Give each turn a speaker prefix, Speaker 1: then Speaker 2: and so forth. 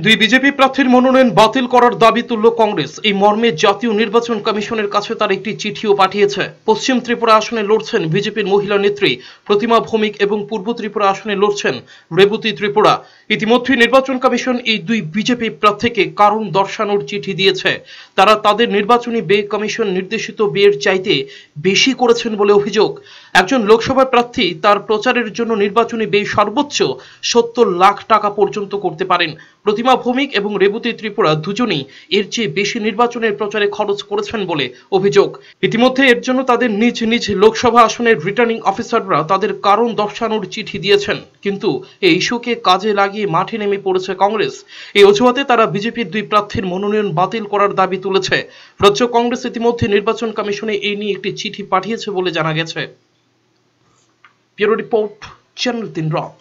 Speaker 1: দুই বিজেপি প্রার্থীর মনোনয়ন বাতিল করার দাবি তুলল কংগ্রেস। এই মর্মে জাতীয় নির্বাচন কমিশনের কাছে তার একটি চিঠিও পাঠিয়েছে। পশ্চিম ত্রিপুরা আসনে লড়ছেন বিজেপির মহিলা নেত্রী প্রতিমা ভৌমিক এবং পূর্ব ত্রিপুরা আসনে লড়ছেন রেবতী ত্রিপুরা। ইতিমধ্যে নির্বাচন কমিশন এই দুই বিজেপি প্রার্থীকে কারণ দর্শানোর চিঠি দিয়েছে। তারা তাদের নির্বাচনী ব্যয় কমিশন নির্দেশিত ব্যয়ের চাইতে বেশি করেছেন বলে অভিযোগ। একজন লোকসভা প্রার্থী তার প্রচারের জন্য নির্বাচনী ব্যয় সর্বোচ্চ ৭০ লাখ টাকা পর্যন্ত করতে পারেন। প্রতিমা ভৌমিক এবং রেবতী ত্রিপুরা দুজনেই এর চেয়ে বেশি নির্বাচনের প্রচারে খরচ করেছেন বলে অভিযোগ। ইতিমধ্যে এর জন্য তাদের নিজ নিজ লোকসভা আসনের রিটার্নিং অফিসাররা তাদের কারণ দর্শানোর চিঠি দিয়েছেন। কিন্তু এই ইস্যুকে কাজে লাগিয়ে মাঠে নেমে পড়েছে কংগ্রেস। এই অজুহাতে তারা বিজেপির দুই প্রার্থীর মনোনয়ন বাতিল করার দাবি তুলেছে। রাজ্য কংগ্রেস ইতিমধ্যে নির্বাচন কমিশনে এই নিয়ে একটি চিঠি পাঠিয়েছে বলে জানা গেছে। ব্যুরো রিপোর্ট, চ্যানেল ৩ রাত।